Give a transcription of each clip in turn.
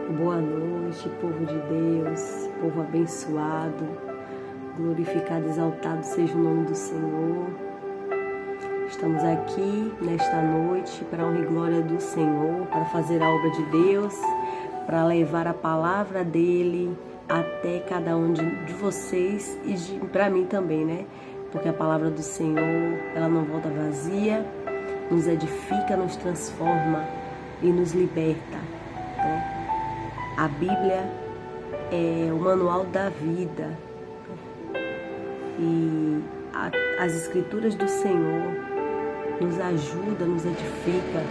Boa noite, povo de Deus, povo abençoado, glorificado, exaltado seja o nome do Senhor. Estamos aqui nesta noite para a honra e glória do Senhor, para fazer a obra de Deus, para levar a palavra dEle até cada um de vocês e para mim também, né? Porque a palavra do Senhor, ela não volta vazia, nos edifica, nos transforma e nos liberta, né? A Bíblia é o manual da vida e as Escrituras do Senhor nos ajuda, nos edifica,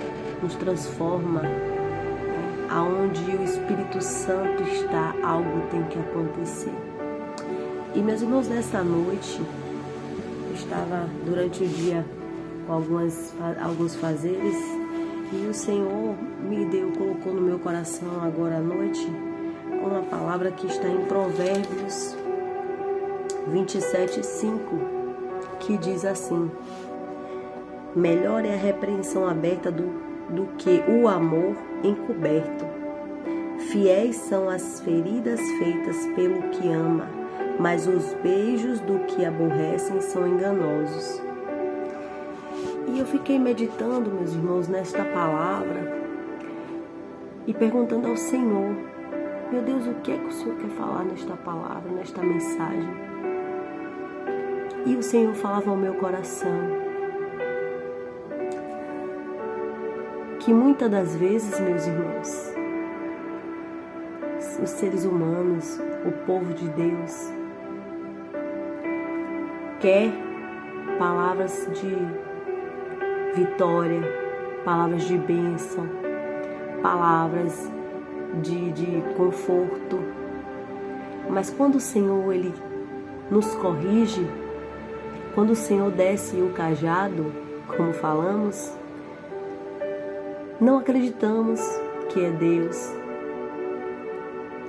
nos transforma. Aonde o Espírito Santo está, algo tem que acontecer. E meus irmãos, nessa noite, eu estava durante o dia com alguns fazeres e o Senhor colocou no meu coração agora à noite uma palavra que está em Provérbios 27:5, que diz assim: melhor é a repreensão aberta do que o amor encoberto. Fiéis são as feridas feitas pelo que ama, mas os beijos do que aborrecem são enganosos. E eu fiquei meditando, meus irmãos, nesta palavra e perguntando ao Senhor: meu Deus, o que é que o Senhor quer falar nesta palavra, nesta mensagem? E o Senhor falava ao meu coração que muitas das vezes, meus irmãos, os seres humanos, o povo de Deus, quer palavras de vitória, palavras de bênção, palavras de conforto. Mas quando o Senhor, Ele nos corrige, quando o Senhor desce o cajado, como falamos, não acreditamos que é Deus,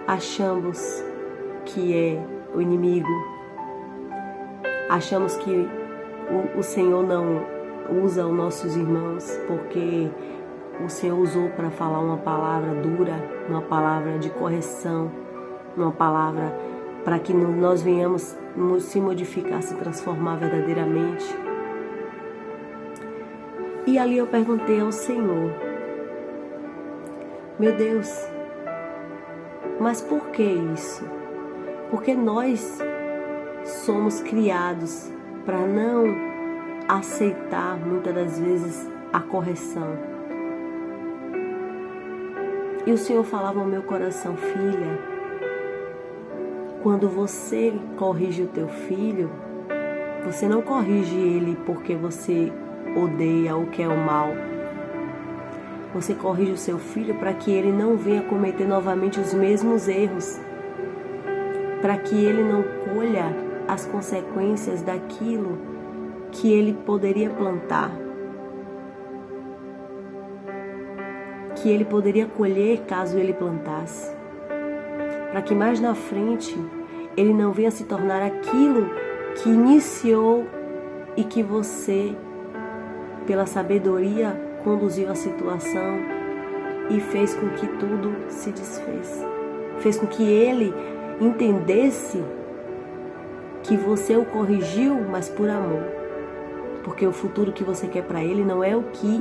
achamos que é o inimigo, achamos que o Senhor não usa os nossos irmãos, porque o Senhor usou para falar uma palavra dura, uma palavra de correção, uma palavra para que nós venhamos se modificar, se transformar verdadeiramente. E ali eu perguntei ao Senhor: meu Deus, mas por que isso? Porque nós somos criados para não aceitar muitas das vezes a correção. E o Senhor falava ao meu coração: filha, quando você corrige o teu filho, você não corrige ele porque você odeia ou quer o mal. Você corrige o seu filho para que ele não venha cometer novamente os mesmos erros, para que ele não colha as consequências daquilo que ele poderia plantar, que ele poderia colher caso ele plantasse, para que mais na frente ele não venha se tornar aquilo que iniciou e que você, pela sabedoria, conduziu a situação e fez com que tudo se desfez. Fez com que ele entendesse que você o corrigiu, mas por amor. Porque o futuro que você quer para ele não é o que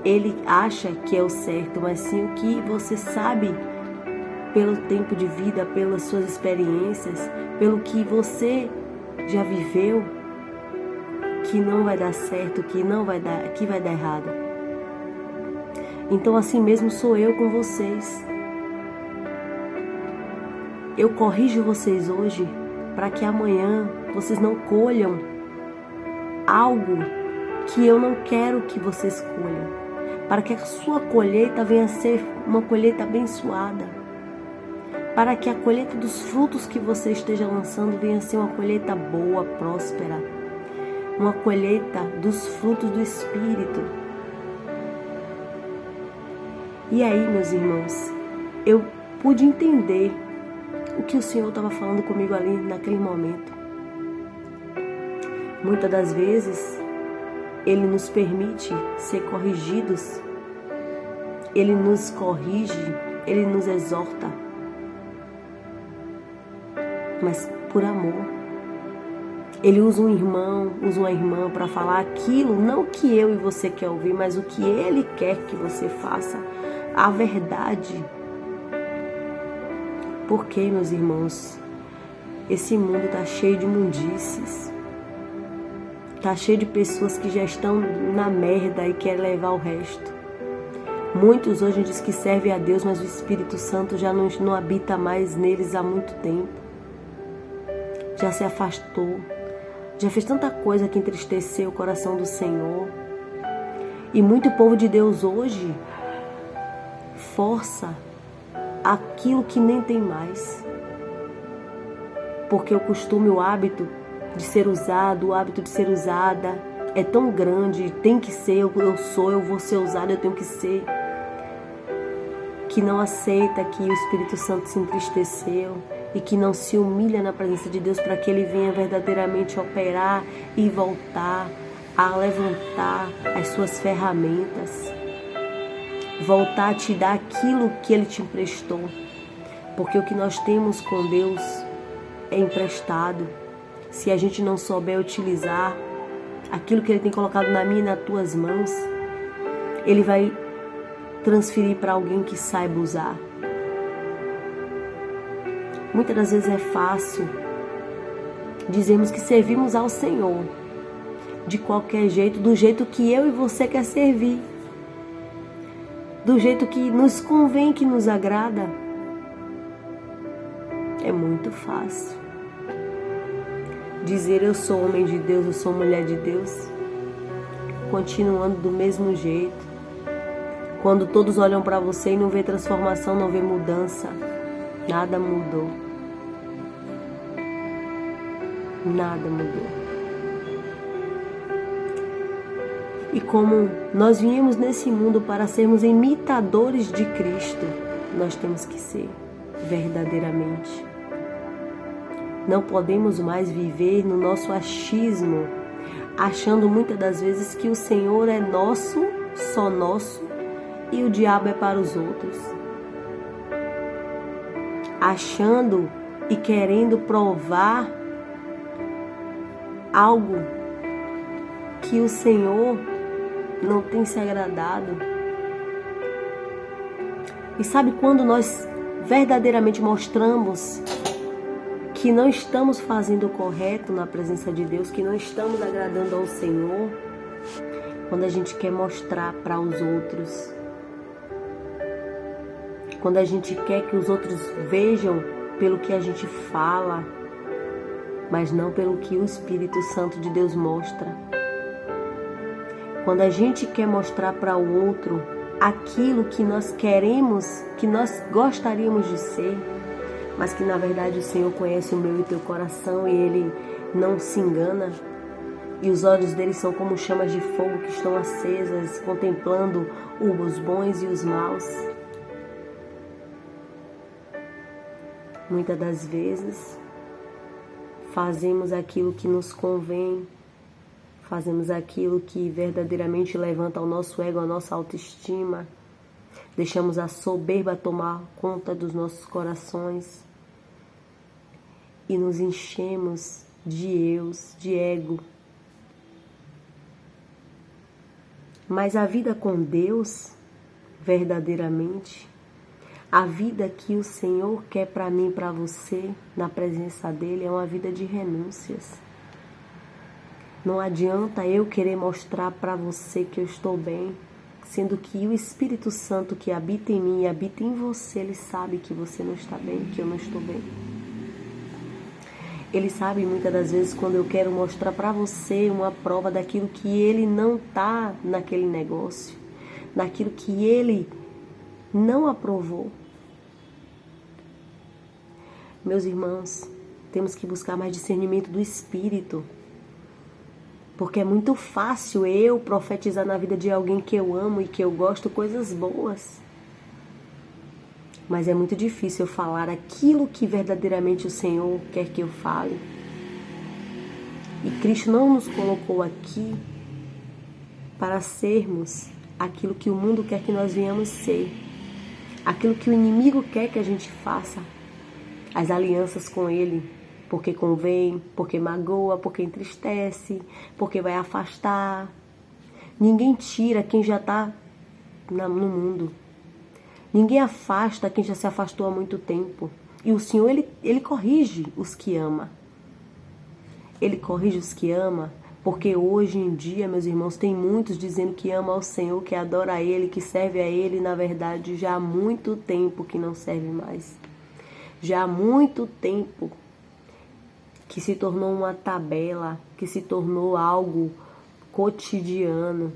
ele acha que é o certo, mas sim o que você sabe pelo tempo de vida, pelas suas experiências, pelo que você já viveu, que não vai dar certo, que vai dar errado. Então assim mesmo sou eu com vocês. Eu corrijo vocês hoje para que amanhã vocês não colham algo que eu não quero que vocês colham, para que a sua colheita venha a ser uma colheita abençoada, para que a colheita dos frutos que você esteja lançando venha a ser uma colheita boa, próspera, uma colheita dos frutos do Espírito. E aí, meus irmãos, eu pude entender o que o Senhor estava falando comigo ali naquele momento. Muitas das vezes, Ele nos permite ser corrigidos, Ele nos corrige Ele nos exorta, mas por amor. Ele usa um irmão, usa uma irmã para falar aquilo, não que eu e você quer ouvir, mas o que Ele quer que você faça, a verdade. Porque, meus irmãos, esse mundo está cheio de imundícies, está cheio de pessoas que já estão na merda e querem levar o resto. Muitos hoje dizem que servem a Deus, mas o Espírito Santo já não habita mais neles há muito tempo. Já se afastou. Já fez tanta coisa que entristeceu o coração do Senhor. E muito povo de Deus hoje força aquilo que nem tem mais. Porque o costume, o hábito de ser usado, o hábito de ser usada é tão grande, tem que ser, eu vou ser usada, eu tenho que ser, que não aceita que o Espírito Santo se entristeceu e que não se humilha na presença de Deus para que Ele venha verdadeiramente operar e voltar a levantar as suas ferramentas, voltar a te dar aquilo que Ele te emprestou, porque o que nós temos com Deus é emprestado. Se a gente não souber utilizar aquilo que Ele tem colocado na minha e nas tuas mãos, Ele vai transferir para alguém que saiba usar. Muitas das vezes é fácil dizermos que servimos ao Senhor de qualquer jeito, do jeito que eu e você quer servir, do jeito que nos convém, que nos agrada. É muito fácil dizer eu sou homem de Deus, eu sou mulher de Deus, continuando do mesmo jeito, quando todos olham para você e não vê transformação, não vê mudança. Nada mudou. Nada mudou. E como nós viemos nesse mundo para sermos imitadores de Cristo, nós temos que ser verdadeiramente. Não podemos mais viver no nosso achismo, achando muitas das vezes que o Senhor é nosso, só nosso, e o diabo é para os outros. Achando e querendo provar algo que o Senhor não tem se agradado. E sabe quando nós verdadeiramente mostramos que não estamos fazendo o correto na presença de Deus, que não estamos agradando ao Senhor? Quando a gente quer mostrar para os outros, quando a gente quer que os outros vejam pelo que a gente fala, mas não pelo que o Espírito Santo de Deus mostra. Quando a gente quer mostrar para o outro aquilo que nós queremos, que nós gostaríamos de ser, mas que na verdade o Senhor conhece o meu e o teu coração e Ele não se engana. E os olhos dele são como chamas de fogo que estão acesas, contemplando os bons e os maus. Muitas das vezes fazemos aquilo que nos convém, fazemos aquilo que verdadeiramente levanta o nosso ego, a nossa autoestima, deixamos a soberba tomar conta dos nossos corações e nos enchemos de eus, de ego. Mas a vida com Deus, verdadeiramente, a vida que o Senhor quer para mim e para você, na presença dEle, é uma vida de renúncias. Não adianta eu querer mostrar para você que eu estou bem, sendo que o Espírito Santo que habita em mim e habita em você, Ele sabe que você não está bem, que eu não estou bem. Ele sabe muitas das vezes quando eu quero mostrar para você uma prova daquilo que Ele não está naquele negócio, daquilo que Ele não aprovou. Meus irmãos, temos que buscar mais discernimento do Espírito, porque é muito fácil eu profetizar na vida de alguém que eu amo e que eu gosto coisas boas, mas é muito difícil eu falar aquilo que verdadeiramente o Senhor quer que eu fale. E Cristo não nos colocou aqui para sermos aquilo que o mundo quer que nós venhamos ser, aquilo que o inimigo quer que a gente faça, as alianças com ele, porque convém, porque magoa, porque entristece, porque vai afastar. Ninguém tira quem já está no mundo. Ninguém afasta quem já se afastou há muito tempo. E o Senhor, ele corrige os que ama. Ele corrige os que ama, porque hoje em dia, meus irmãos, tem muitos dizendo que ama ao Senhor, que adora a Ele, que serve a Ele, e na verdade já há muito tempo que não serve mais. Já há muito tempo que se tornou uma tabela, que se tornou algo cotidiano,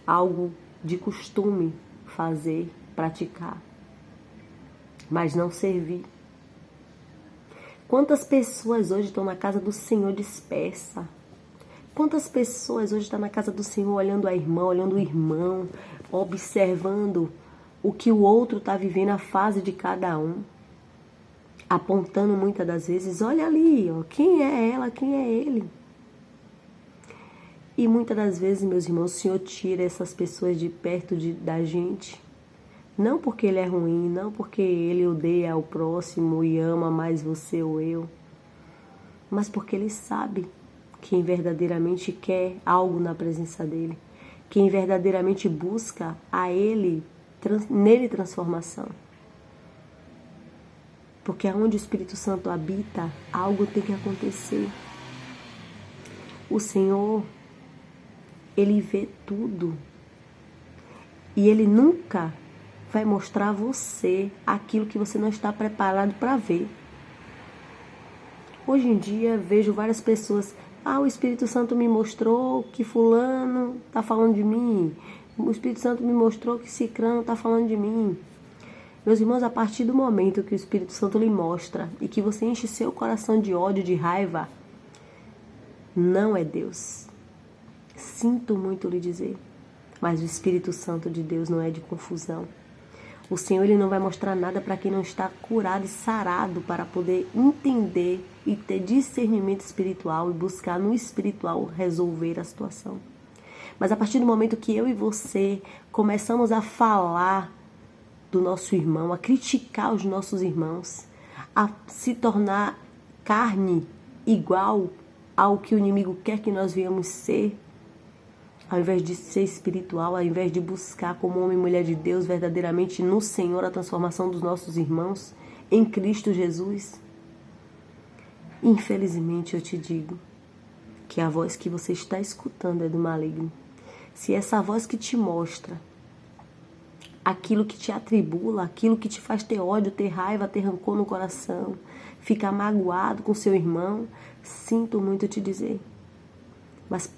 algo de costume fazer, praticar, mas não servir. Quantas pessoas hoje estão na casa do Senhor dispersa? Quantas pessoas hoje estão na casa do Senhor olhando a irmã, olhando o irmão, observando o que o outro está vivendo, a fase de cada um, apontando muitas das vezes, olha ali, ó, quem é ela, quem é ele? E muitas das vezes, meus irmãos, o Senhor tira essas pessoas de perto da gente, não porque Ele é ruim, não porque Ele odeia o próximo e ama mais você ou eu, mas porque Ele sabe quem verdadeiramente quer algo na presença dEle, quem verdadeiramente busca a Ele, nele transformação. Porque aonde o Espírito Santo habita, algo tem que acontecer. O Senhor, Ele vê tudo. E Ele nunca vai mostrar a você aquilo que você não está preparado para ver. Hoje em dia, vejo várias pessoas, o Espírito Santo me mostrou que fulano está falando de mim. O Espírito Santo me mostrou que cicrano está falando de mim. Meus irmãos, a partir do momento que o Espírito Santo lhe mostra e que você enche seu coração de ódio, de raiva, não é Deus. Sinto muito lhe dizer, mas o Espírito Santo de Deus não é de confusão. O Senhor, Ele não vai mostrar nada para quem não está curado e sarado para poder entender e ter discernimento espiritual e buscar no espiritual resolver a situação. Mas a partir do momento que eu e você começamos a falar do nosso irmão, a criticar os nossos irmãos, a se tornar carne igual ao que o inimigo quer que nós venhamos ser, ao invés de ser espiritual, ao invés de buscar como homem e mulher de Deus verdadeiramente no Senhor a transformação dos nossos irmãos em Cristo Jesus, infelizmente eu te digo que a voz que você está escutando é do maligno. Se essa voz que te mostra aquilo que te atribula, aquilo que te faz ter ódio, ter raiva, ter rancor no coração, ficar magoado com seu irmão, sinto muito te dizer, mas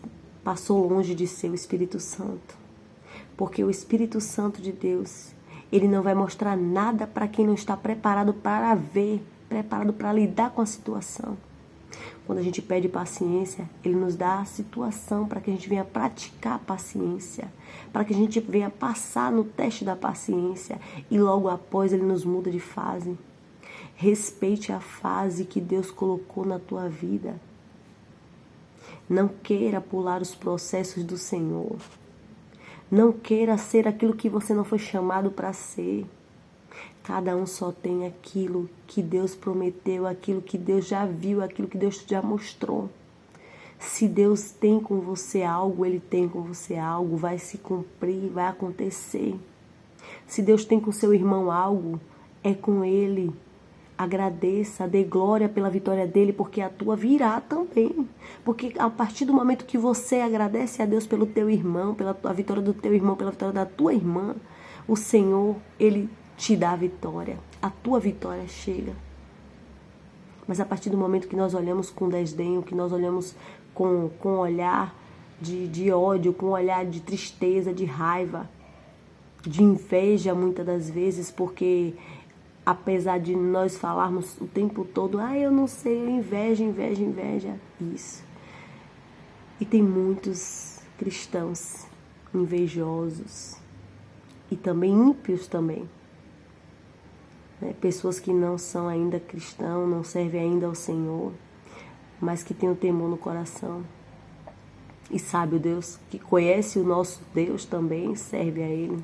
passou longe de ser o Espírito Santo, porque o Espírito Santo de Deus, Ele não vai mostrar nada para quem não está preparado para ver, preparado para lidar com a situação. Quando a gente pede paciência, Ele nos dá a situação para que a gente venha praticar a paciência, para que a gente venha passar no teste da paciência e logo após Ele nos muda de fase. Respeite a fase que Deus colocou na tua vida. Não queira pular os processos do Senhor. Não queira ser aquilo que você não foi chamado para ser. Cada um só tem aquilo que Deus prometeu, aquilo que Deus já viu, aquilo que Deus já mostrou. Se Deus tem com você algo, Ele tem com você algo, vai se cumprir, vai acontecer. Se Deus tem com seu irmão algo, é com ele. Agradeça, dê glória pela vitória dele, porque a tua virá também. Porque a partir do momento que você agradece a Deus pelo teu irmão, pela vitória do teu irmão, pela vitória da tua irmã, o Senhor, Ele te dá a vitória. A tua vitória chega. Mas a partir do momento que nós olhamos com desdenho, que nós olhamos com olhar de ódio, com olhar de tristeza, de raiva, de inveja muitas das vezes, porque apesar de nós falarmos o tempo todo, eu não sei, inveja, inveja, inveja, isso. E tem muitos cristãos invejosos e também ímpios também. Pessoas que não são ainda cristãos, não servem ainda ao Senhor, mas que têm o temor no coração. E sabe o Deus, que conhece o nosso Deus também, serve a Ele.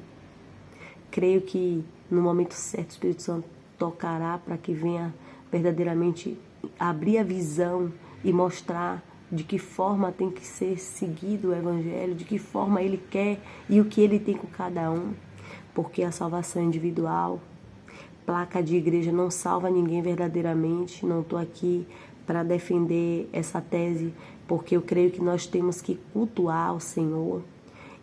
creio que no momento certo o Espírito Santo tocará para que venha verdadeiramente abrir a visão e mostrar de que forma tem que ser seguido o Evangelho, de que forma Ele quer e o que Ele tem com cada um, porque a salvação é individual. Placa de igreja não salva ninguém verdadeiramente. Não estou aqui para defender essa tese, porque eu creio que nós temos que cultuar o Senhor.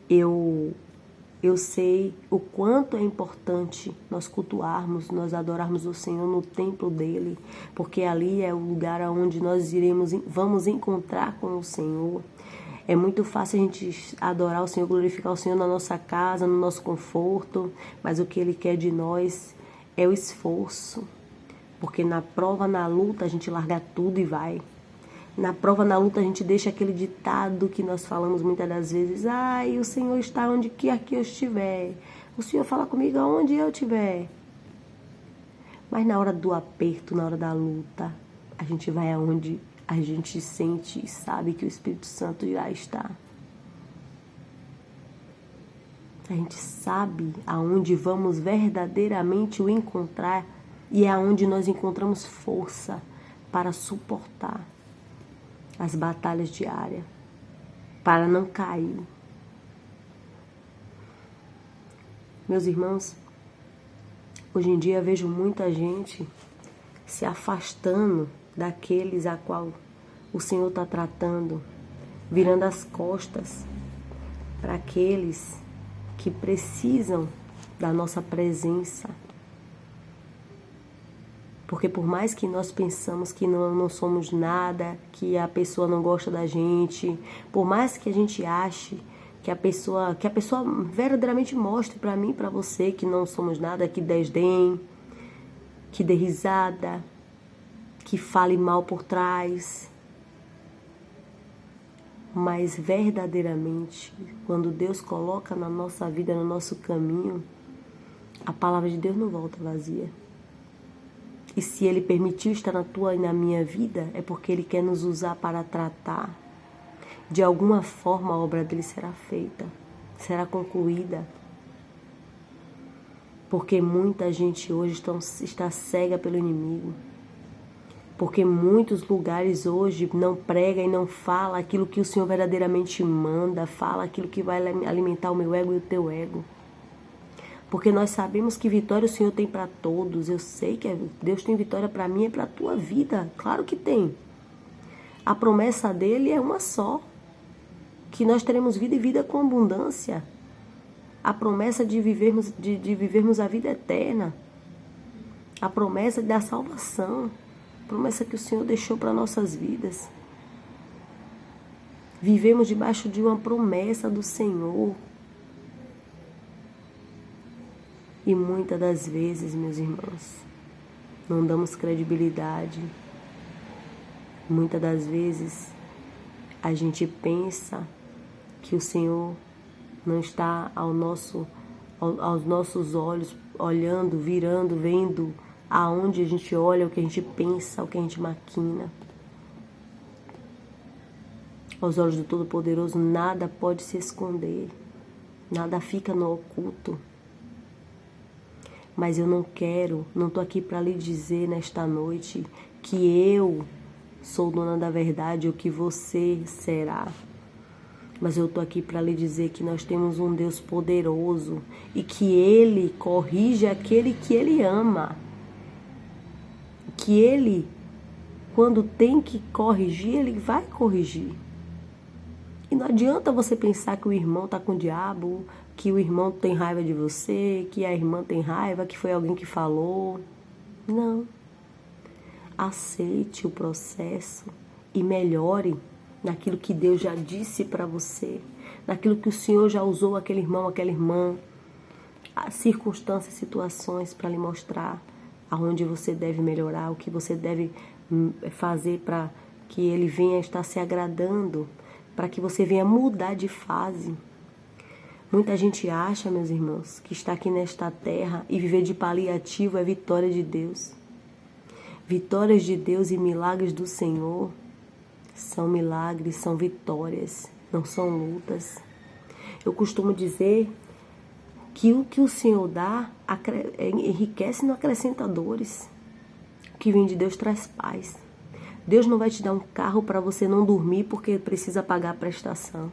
Eu sei o quanto é importante nós cultuarmos, nós adorarmos o Senhor no templo dele, porque ali é o lugar onde nós vamos encontrar com o Senhor. É muito fácil a gente adorar o Senhor, glorificar o Senhor na nossa casa, no nosso conforto, mas o que Ele quer de nós é o esforço, porque na prova, na luta, a gente larga tudo e vai. Na prova, na luta, a gente deixa aquele ditado que nós falamos muitas das vezes: ai, o Senhor está onde quer que eu estiver. O Senhor fala comigo aonde eu estiver. Mas na hora do aperto, na hora da luta, a gente vai aonde a gente sente e sabe que o Espírito Santo irá estar. A gente sabe aonde vamos verdadeiramente o encontrar e é aonde nós encontramos força para suportar as batalhas diárias, para não cair. Meus irmãos, hoje em dia vejo muita gente se afastando daqueles a qual o Senhor está tratando, virando as costas para aqueles que precisam da nossa presença. Porque por mais que nós pensamos que não somos nada, que a pessoa não gosta da gente, por mais que a gente ache que a pessoa verdadeiramente mostre para mim, para você, que não somos nada, que desdém, que dê risada, que fale mal por trás. Mas verdadeiramente, quando Deus coloca na nossa vida, no nosso caminho, a palavra de Deus não volta vazia. E se Ele permitiu estar na tua e na minha vida, é porque Ele quer nos usar para tratar. De alguma forma a obra dele será feita, será concluída. Porque muita gente hoje está cega pelo inimigo. Porque muitos lugares hoje não prega e não fala aquilo que o Senhor verdadeiramente manda, fala aquilo que vai alimentar o meu ego e o teu ego. Porque nós sabemos que vitória o Senhor tem para todos. Eu sei que Deus tem vitória para mim e para a tua vida. Claro que tem. A promessa dele é uma só. Que nós teremos vida e vida com abundância. A promessa de vivermos a vida eterna. A promessa da salvação. A promessa que o Senhor deixou para nossas vidas. Vivemos debaixo de uma promessa do Senhor. E muitas das vezes, meus irmãos, não damos credibilidade. Muitas das vezes a gente pensa que o Senhor não está aos nossos olhos, olhando, virando, vendo aonde a gente olha, o que a gente pensa, o que a gente maquina. Aos olhos do Todo-Poderoso nada pode se esconder, nada fica no oculto. Mas eu não estou aqui para lhe dizer nesta noite que eu sou dona da verdade ou que você será. Mas eu estou aqui para lhe dizer que nós temos um Deus poderoso e que Ele corrige aquele que Ele ama. Que Ele, quando tem que corrigir, Ele vai corrigir. E não adianta você pensar que o irmão está com o diabo, que o irmão tem raiva de você, que a irmã tem raiva, que foi alguém que falou. Não. Aceite o processo e melhore naquilo que Deus já disse para você, naquilo que o Senhor já usou aquele irmão, aquela irmã, as circunstâncias, situações para lhe mostrar aonde você deve melhorar, o que você deve fazer para que Ele venha estar se agradando, para que você venha mudar de fase. Muita gente acha, meus irmãos, que estar aqui nesta terra e viver de paliativo é vitória de Deus. Vitórias de Deus e milagres do Senhor são milagres, são vitórias, não são lutas. Eu costumo dizer que o que o Senhor dá enriquece e não acrescenta dores. O que vem de Deus traz paz. Deus não vai te dar um carro para você não dormir porque precisa pagar a prestação.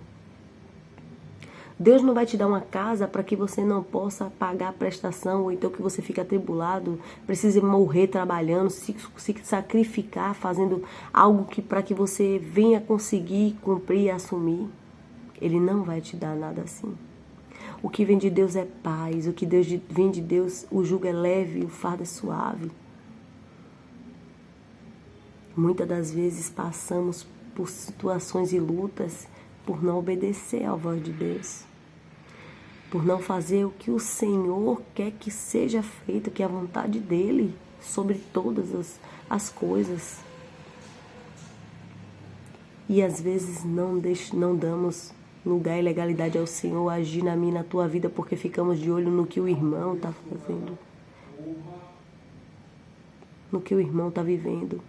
Deus não vai te dar uma casa para que você não possa pagar a prestação, ou então que você fique atribulado, precise morrer trabalhando, se sacrificar, fazendo algo para que você venha conseguir cumprir e assumir. Ele não vai te dar nada assim. O que vem de Deus é paz, o que vem de Deus, o jugo é leve, o fardo é suave. Muitas das vezes passamos por situações e lutas por não obedecer à voz de Deus, por não fazer o que o Senhor quer que seja feito, que é a vontade dEle sobre todas as coisas. E às vezes não damos lugar e legalidade ao Senhor agir na minha e na tua vida, porque ficamos de olho no que o irmão está fazendo, no que o irmão está vivendo.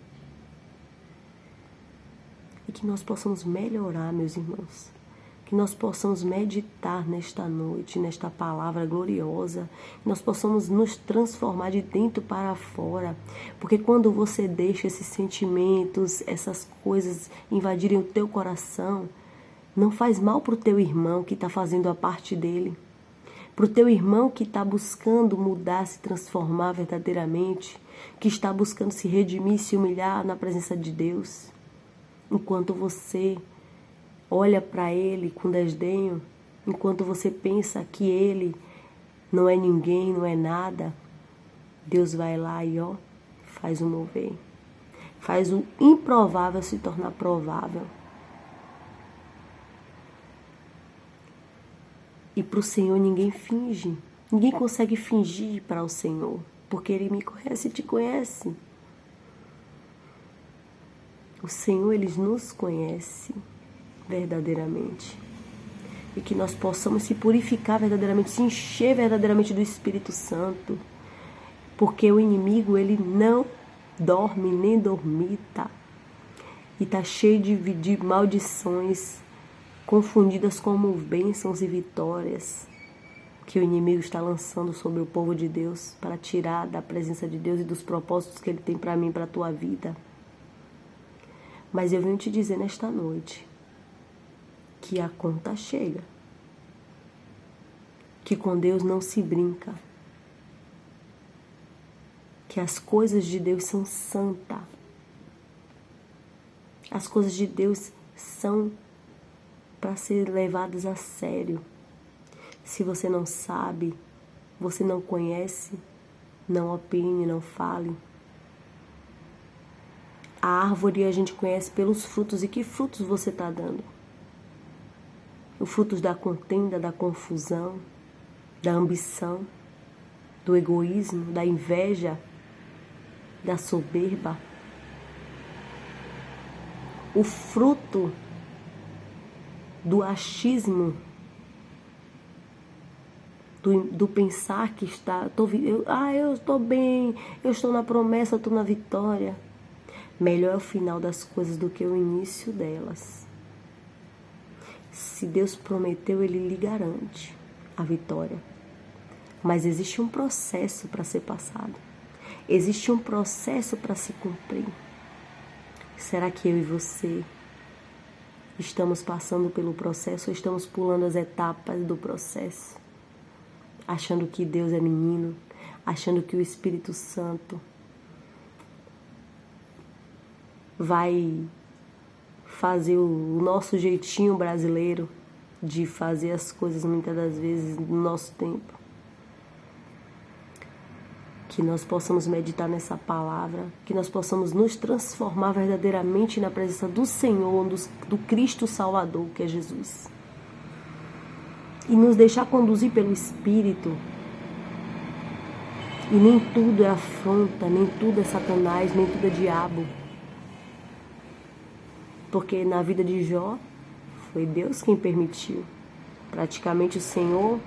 E que nós possamos melhorar, meus irmãos. Que nós possamos meditar nesta noite, nesta palavra gloriosa. Que nós possamos nos transformar de dentro para fora. Porque quando você deixa esses sentimentos, essas coisas invadirem o teu coração, não faz mal para o teu irmão que está fazendo a parte dele. Para o teu irmão que está buscando mudar, se transformar verdadeiramente. Que está buscando se redimir, se humilhar na presença de Deus. Enquanto você olha para ele com desdenho, enquanto você pensa que ele não é ninguém, não é nada, Deus vai lá e faz o mover. Faz o improvável se tornar provável. E para o Senhor ninguém finge. Ninguém consegue fingir para o Senhor, porque Ele me conhece e te conhece. O Senhor, Ele nos conhece verdadeiramente. E que nós possamos se purificar verdadeiramente, se encher verdadeiramente do Espírito Santo. Porque o inimigo, ele não dorme nem dormita. E está cheio de maldições confundidas como bênçãos e vitórias que o inimigo está lançando sobre o povo de Deus para tirar da presença de Deus e dos propósitos que Ele tem para mim e para a tua vida. Mas eu venho te dizer nesta noite que a conta chega. Que com Deus não se brinca. Que as coisas de Deus são santas. As coisas de Deus são para ser levadas a sério. Se você não sabe, você não conhece, não opine, não fale. A árvore a gente conhece pelos frutos. E que frutos você está dando? Os frutos da contenda, da confusão, da ambição, do egoísmo, da inveja, da soberba. O fruto do achismo, do pensar que eu estou bem, eu estou na promessa, eu estou na vitória. Melhor é o final das coisas do que o início delas. Se Deus prometeu, Ele lhe garante a vitória. Mas existe um processo para ser passado. Existe um processo para se cumprir. Será que eu e você estamos passando pelo processo ou estamos pulando as etapas do processo? Achando que Deus é menino, achando que o Espírito Santo vai fazer o nosso jeitinho brasileiro de fazer as coisas muitas das vezes no nosso tempo. Que nós possamos meditar nessa palavra, que nós possamos nos transformar verdadeiramente na presença do Senhor, do Cristo Salvador, que é Jesus. E nos deixar conduzir pelo Espírito. E nem tudo é afronta, nem tudo é Satanás, nem tudo é diabo. Porque na vida de Jó, foi Deus quem permitiu. Praticamente o Senhor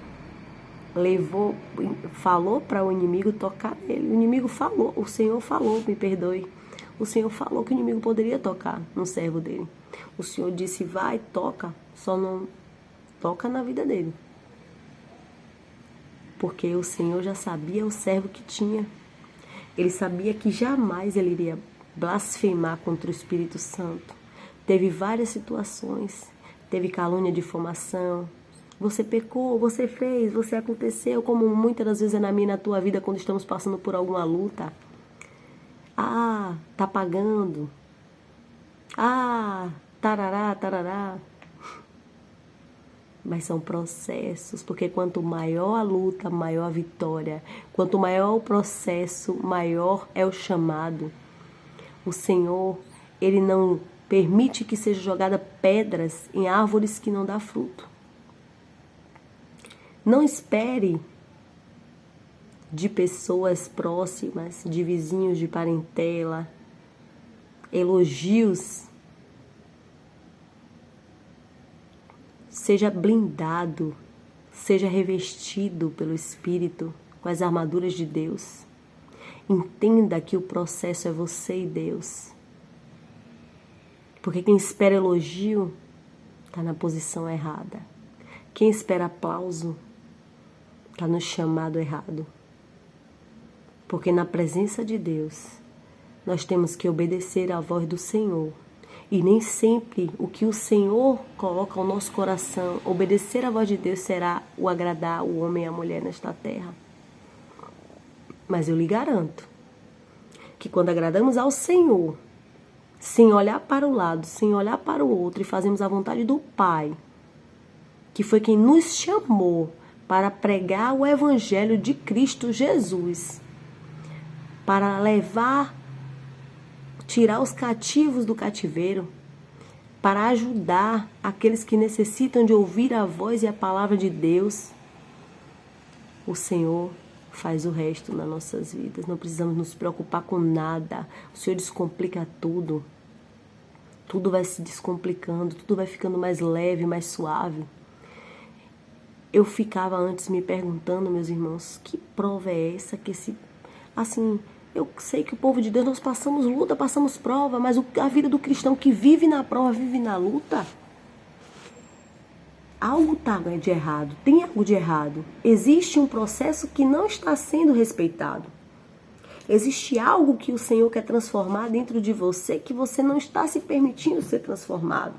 falou para o inimigo tocar nele. O inimigo falou, o Senhor falou, me perdoe. O Senhor falou que o inimigo poderia tocar no servo dele. O Senhor disse, vai, toca, só não toca na vida dele. Porque o Senhor já sabia o servo que tinha. Ele sabia que jamais ele iria blasfemar contra o Espírito Santo. Teve várias situações. Teve calúnia, difamação. Você pecou, você fez, você aconteceu, como muitas das vezes é na minha e na tua vida quando estamos passando por alguma luta. Ah, tá pagando. Ah, tarará, tarará. Mas são processos, porque quanto maior a luta, maior a vitória. Quanto maior o processo, maior é o chamado. O Senhor, Ele não permite que sejam jogadas pedras em árvores que não dão fruto. Não espere de pessoas próximas, de vizinhos, de parentela, elogios. Seja blindado, seja revestido pelo Espírito com as armaduras de Deus. Entenda que o processo é você e Deus. Porque quem espera elogio está na posição errada. Quem espera aplauso está no chamado errado. Porque na presença de Deus, nós temos que obedecer à voz do Senhor. E nem sempre o que o Senhor coloca ao nosso coração, obedecer à voz de Deus, será o agradar o homem e a mulher nesta terra. Mas eu lhe garanto que quando agradamos ao Senhor, sem olhar para o lado, sem olhar para o outro, e fazemos a vontade do Pai, que foi quem nos chamou para pregar o Evangelho de Cristo Jesus, para tirar os cativos do cativeiro, para ajudar aqueles que necessitam de ouvir a voz e a palavra de Deus, o Senhor faz o resto nas nossas vidas. Não precisamos nos preocupar com nada. O Senhor descomplica tudo. Tudo vai se descomplicando, tudo vai ficando mais leve, mais suave. Eu ficava antes me perguntando, meus irmãos, que prova é essa que eu sei que o povo de Deus, nós passamos luta, passamos prova, mas a vida do cristão que vive na prova, vive na luta, algo está de errado, tem algo de errado. Existe um processo que não está sendo respeitado. Existe algo que o Senhor quer transformar dentro de você que você não está se permitindo ser transformado.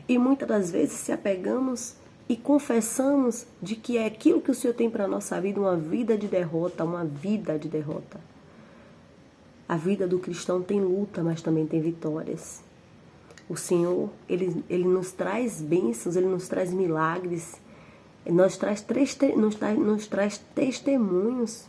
E muitas das vezes se apegamos e confessamos de que é aquilo que o Senhor tem para a nossa vida, uma vida de derrota, uma vida de derrota. A vida do cristão tem luta, mas também tem vitórias. O Senhor, Ele nos traz bênçãos, Ele nos traz milagres, nos traz testemunhos.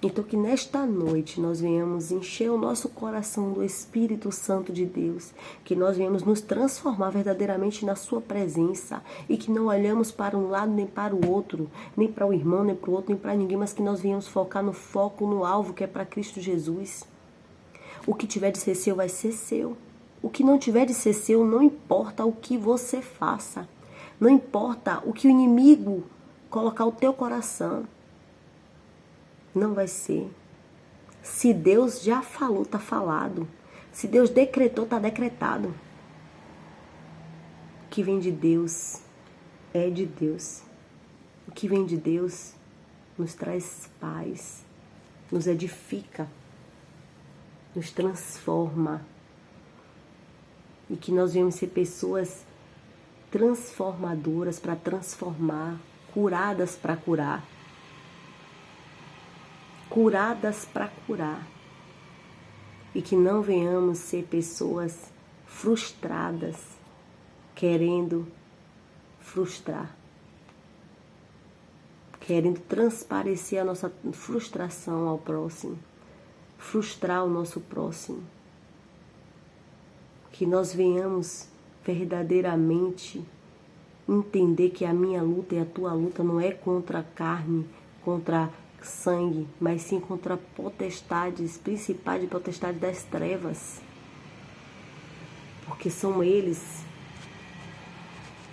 Então que nesta noite nós venhamos encher o nosso coração do Espírito Santo de Deus, que nós venhamos nos transformar verdadeiramente na sua presença e que não olhamos para um lado nem para o outro, nem para o irmão, nem para o outro, nem para ninguém, mas que nós venhamos focar no foco, no alvo que é para Cristo Jesus. O que tiver de ser seu vai ser seu. O que não tiver de ser seu, não importa o que você faça. Não importa o que o inimigo colocar no teu coração. Não vai ser. Se Deus já falou, está falado. Se Deus decretou, está decretado. O que vem de Deus é de Deus. O que vem de Deus nos traz paz, nos edifica, nos transforma. E que nós venhamos ser pessoas transformadoras para transformar, curadas para curar. Curadas para curar. E que não venhamos ser pessoas frustradas, querendo frustrar, querendo transparecer a nossa frustração ao próximo, frustrar o nosso próximo. Que nós venhamos verdadeiramente entender que a minha luta e a tua luta não é contra a carne, contra sangue, mas sim contra potestades, principais de potestades das trevas. Porque são eles.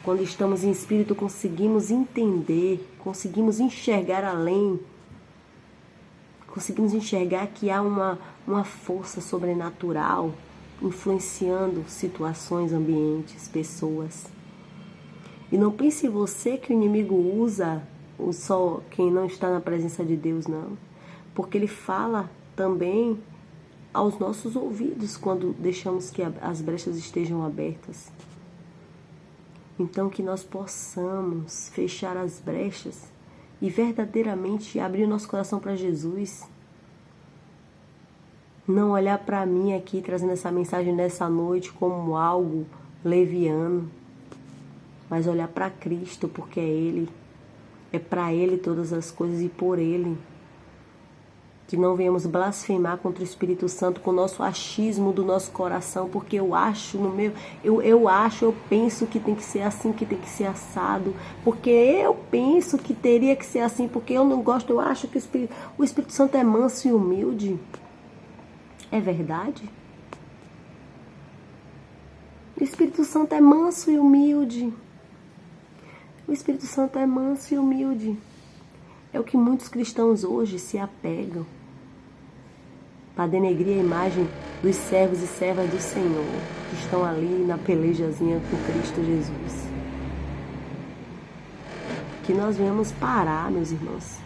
Quando estamos em espírito, conseguimos entender, conseguimos enxergar além, conseguimos enxergar que há uma força sobrenatural influenciando situações, ambientes, pessoas. E não pense você que o inimigo usa só quem não está na presença de Deus, não. Porque ele fala também aos nossos ouvidos quando deixamos que as brechas estejam abertas. Então que nós possamos fechar as brechas e verdadeiramente abrir o nosso coração para Jesus. Não olhar para mim aqui trazendo essa mensagem nessa noite como algo leviano, mas olhar para Cristo, porque é para Ele todas as coisas e por Ele. Que não venhamos blasfemar contra o Espírito Santo com o nosso achismo do nosso coração, porque eu acho eu penso que tem que ser assim, que tem que ser assado, porque eu penso que teria que ser assim, porque eu não gosto, eu acho que o Espírito Santo é manso e humilde. É verdade? O Espírito Santo é manso e humilde. O Espírito Santo é manso e humilde. É o que muitos cristãos hoje se apegam para denegrir a imagem dos servos e servas do Senhor, que estão ali na pelejazinha com Cristo Jesus. Que nós venhamos parar, meus irmãos,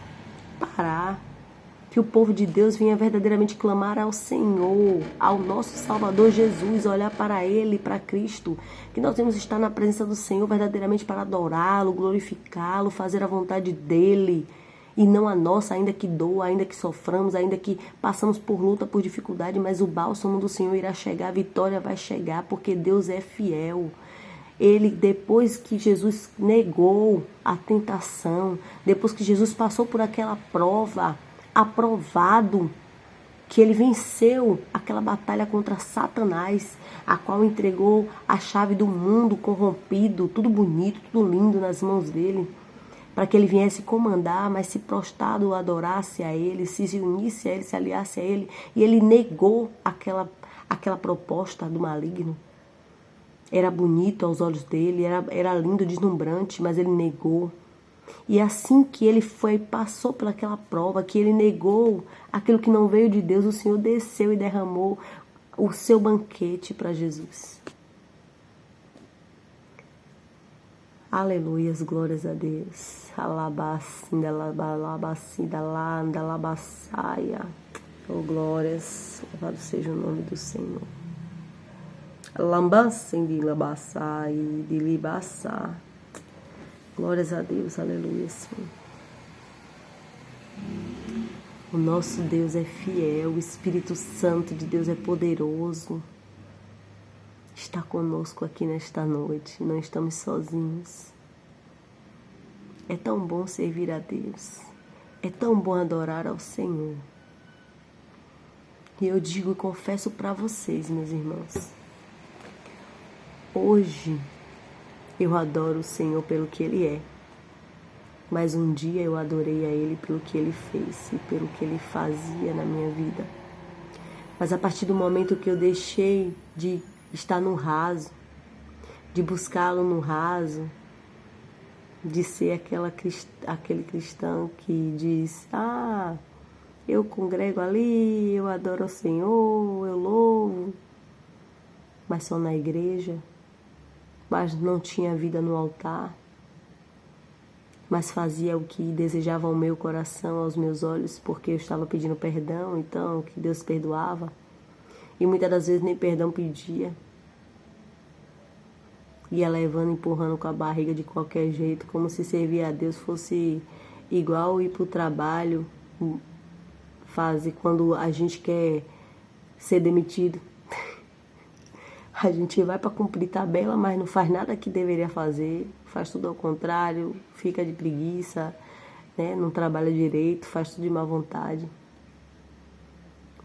parar. Que o povo de Deus venha verdadeiramente clamar ao Senhor, ao nosso Salvador Jesus, olhar para Ele, para Cristo. Que nós devemos estar na presença do Senhor verdadeiramente para adorá-lo, glorificá-lo, fazer a vontade dEle. E não a nossa, ainda que doa, ainda que soframos, ainda que passamos por luta, por dificuldade, mas o bálsamo do Senhor irá chegar, a vitória vai chegar, porque Deus é fiel. Ele, depois que Jesus negou a tentação, depois que Jesus passou por aquela prova, aprovado, que ele venceu aquela batalha contra Satanás, a qual entregou a chave do mundo corrompido, tudo bonito, tudo lindo nas mãos dele, para que ele viesse comandar, mas se prostrado adorasse a ele, se unisse a ele, se aliasse a ele, e ele negou aquela proposta do maligno. Era bonito aos olhos dele, era lindo, deslumbrante, mas ele negou. E assim que ele passou pelaquela prova, que ele negou aquilo que não veio de Deus, o Senhor desceu e derramou o seu banquete para Jesus. Aleluias, glórias a Deus. Alabacinda, alabacinda, landa, alabaçaia. Oh, glórias, louvado seja o nome do Senhor. Lambancem de labaçai, de libaçá. Glórias a Deus, aleluia, Senhor. O nosso Deus é fiel, o Espírito Santo de Deus é poderoso. Está conosco aqui nesta noite, não estamos sozinhos. É tão bom servir a Deus, é tão bom adorar ao Senhor. E eu digo e confesso para vocês, meus irmãos, hoje eu adoro o Senhor pelo que Ele é, mas um dia eu adorei a Ele pelo que Ele fez e pelo que Ele fazia na minha vida. Mas a partir do momento que eu deixei de estar no raso, de buscá-lo no raso, de ser aquele cristão que diz, eu congrego ali, eu adoro ao Senhor, eu louvo, mas só na igreja, mas não tinha vida no altar, mas fazia o que desejava o meu coração, aos meus olhos, porque eu estava pedindo perdão, então que Deus perdoava, e muitas das vezes nem perdão pedia. Ia levando, empurrando com a barriga de qualquer jeito, como se servir a Deus fosse igual ir para o trabalho, quando a gente quer ser demitido. A gente vai para cumprir tabela, mas não faz nada que deveria fazer, faz tudo ao contrário, fica de preguiça, né? Não trabalha direito, faz tudo de má vontade.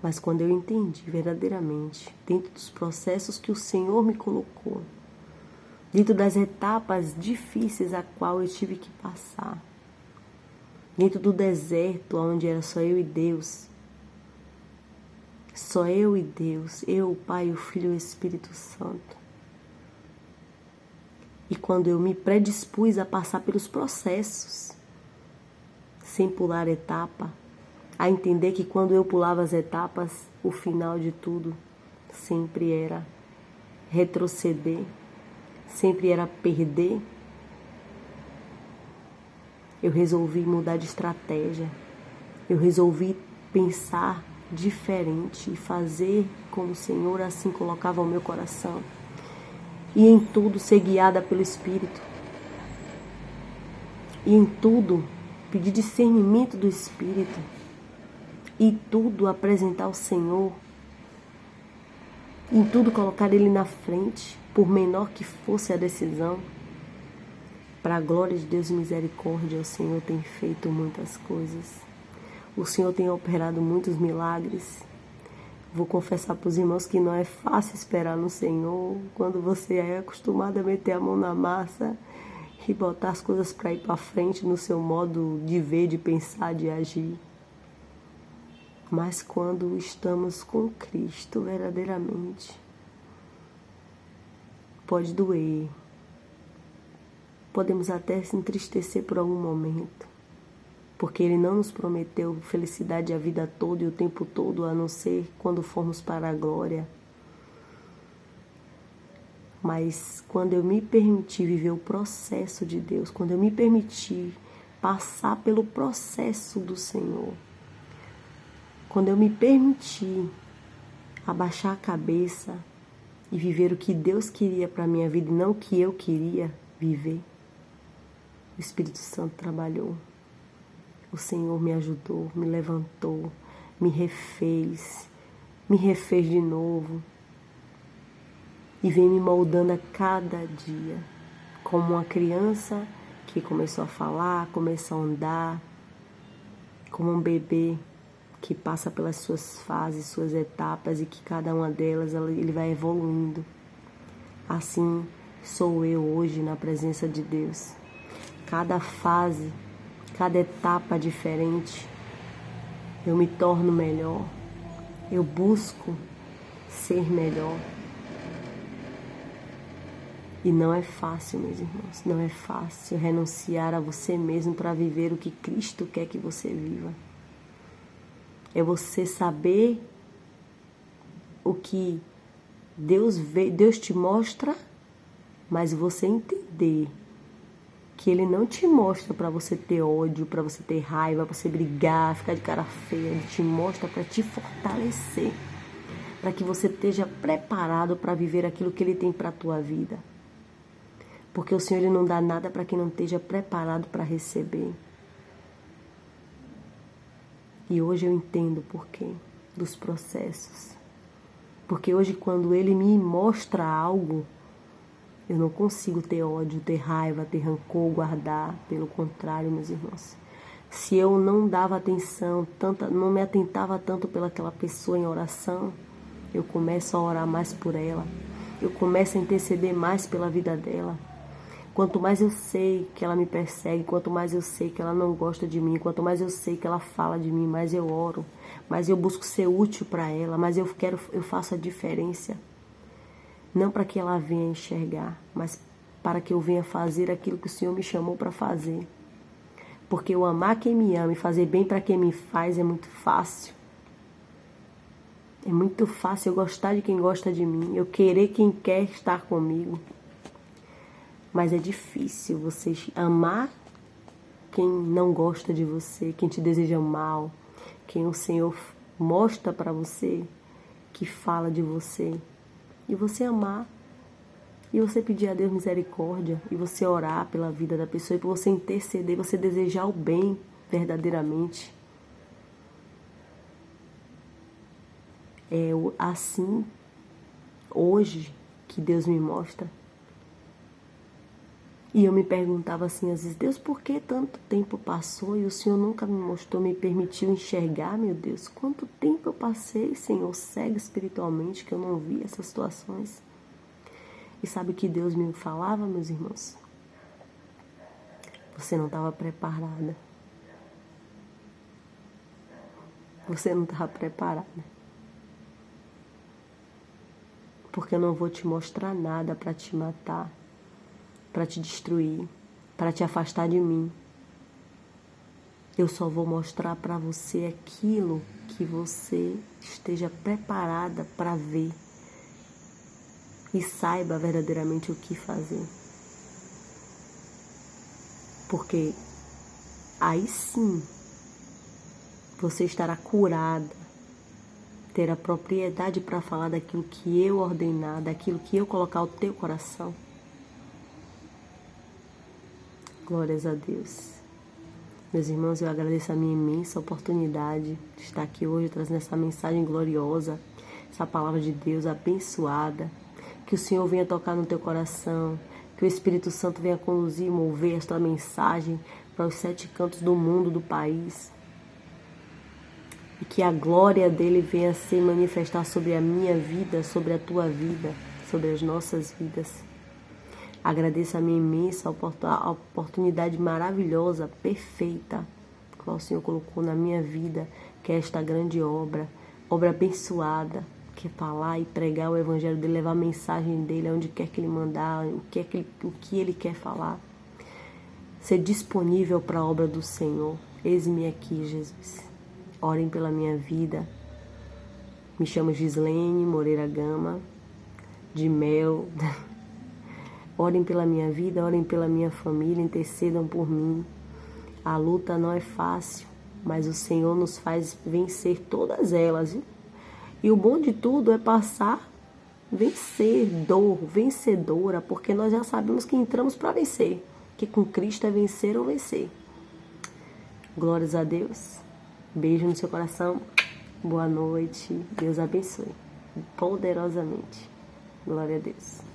Mas quando eu entendi verdadeiramente, dentro dos processos que o Senhor me colocou, dentro das etapas difíceis a qual eu tive que passar, dentro do deserto onde era só eu e Deus, só eu e Deus, eu, o Pai, o Filho e o Espírito Santo. E quando eu me predispus a passar pelos processos, sem pular etapa, a entender que quando eu pulava as etapas, o final de tudo sempre era retroceder, sempre era perder, Eu resolvi mudar de estratégia. Eu resolvi pensar diferente e fazer como o Senhor assim colocava ao meu coração. E em tudo ser guiada pelo Espírito. E em tudo pedir discernimento do Espírito. E tudo apresentar ao Senhor. Em tudo colocar Ele na frente, por menor que fosse a decisão. Para a glória de Deus e misericórdia, o Senhor tem feito muitas coisas. O Senhor tem operado muitos milagres. Vou confessar para os irmãos que não é fácil esperar no Senhor quando você é acostumado a meter a mão na massa e botar as coisas para ir para frente no seu modo de ver, de pensar, de agir. Mas quando estamos com Cristo verdadeiramente, pode doer. Podemos até se entristecer por algum momento, porque Ele não nos prometeu felicidade a vida toda e o tempo todo, a não ser quando formos para a glória. Mas quando eu me permiti viver o processo de Deus, quando eu me permiti passar pelo processo do Senhor, quando eu me permiti abaixar a cabeça e viver o que Deus queria para a minha vida e não o que eu queria viver, o Espírito Santo trabalhou. O Senhor me ajudou, me levantou, me refez de novo. E vem me moldando a cada dia, como uma criança que começou a falar, começou a andar, como um bebê que passa pelas suas fases, suas etapas, e que cada uma delas ele vai evoluindo. Assim sou eu hoje na presença de Deus. Cada fase, cada etapa diferente, eu me torno melhor, eu busco ser melhor. E não é fácil, meus irmãos, não é fácil renunciar a você mesmo para viver o que Cristo quer que você viva. É você saber o que Deus te mostra, mas você entender que Ele não te mostra para você ter ódio, para você ter raiva, para você brigar, ficar de cara feia. Ele te mostra para te fortalecer, para que você esteja preparado para viver aquilo que Ele tem para a tua vida. Porque o Senhor Ele não dá nada para quem não esteja preparado para receber. E hoje eu entendo o porquê dos processos. Porque hoje, quando Ele me mostra algo, eu não consigo ter ódio, ter raiva, ter rancor, guardar. Pelo contrário, meus irmãos. Se eu não dava atenção, não me atentava tanto pelaquela pessoa em oração, eu começo a orar mais por ela. Eu começo a interceder mais pela vida dela. Quanto mais eu sei que ela me persegue, quanto mais eu sei que ela não gosta de mim, quanto mais eu sei que ela fala de mim, mais eu oro, mais eu busco ser útil para ela, mais eu faço a diferença. Não para que ela venha enxergar, mas para que eu venha fazer aquilo que o Senhor me chamou para fazer. Porque eu amar quem me ama e fazer bem para quem me faz é muito fácil. É muito fácil eu gostar de quem gosta de mim, eu querer quem quer estar comigo. Mas é difícil você amar quem não gosta de você, quem te deseja mal, quem o Senhor mostra para você que fala de você. E você amar, e você pedir a Deus misericórdia, e você orar pela vida da pessoa, e por você interceder, você desejar o bem verdadeiramente. É assim, hoje, que Deus me mostra. E eu me perguntava assim, às vezes, Deus, por que tanto tempo passou e o Senhor nunca me mostrou, me permitiu enxergar, meu Deus? Quanto tempo eu passei, Senhor, cego espiritualmente, que eu não vi essas situações? E sabe o que Deus me falava, meus irmãos? Você não estava preparada. Você não estava preparada. Porque eu não vou te mostrar nada para te matar, para te destruir, para te afastar de mim. Eu só vou mostrar para você aquilo que você esteja preparada para ver e saiba verdadeiramente o que fazer. Porque aí sim você estará curada, terá propriedade para falar daquilo que eu ordenar, daquilo que eu colocar no teu coração. Glórias a Deus. Meus irmãos, eu agradeço a minha imensa oportunidade de estar aqui hoje trazendo essa mensagem gloriosa, essa palavra de Deus abençoada. Que o Senhor venha tocar no teu coração, que o Espírito Santo venha conduzir e mover esta mensagem para os 7 cantos do mundo, do país. E que a glória dele venha se manifestar sobre a minha vida, sobre a tua vida, sobre as nossas vidas. Agradeço a minha imensa oportunidade maravilhosa, perfeita, que o Senhor colocou na minha vida, que é esta grande obra abençoada, que é falar e pregar o Evangelho dele, levar a mensagem dele aonde quer que ele mandar, o que ele quer falar. Ser disponível para a obra do Senhor. Eis-me aqui, Jesus. Orem pela minha vida. Me chamo Gislene Moreira Gama, de Mel. Orem pela minha vida, orem pela minha família, intercedam por mim. A luta não é fácil, mas o Senhor nos faz vencer todas elas. Viu? E o bom de tudo é passar vencedora, porque nós já sabemos que entramos para vencer, que com Cristo é vencer ou vencer. Glórias a Deus. Beijo no seu coração. Boa noite. Deus abençoe poderosamente. Glória a Deus.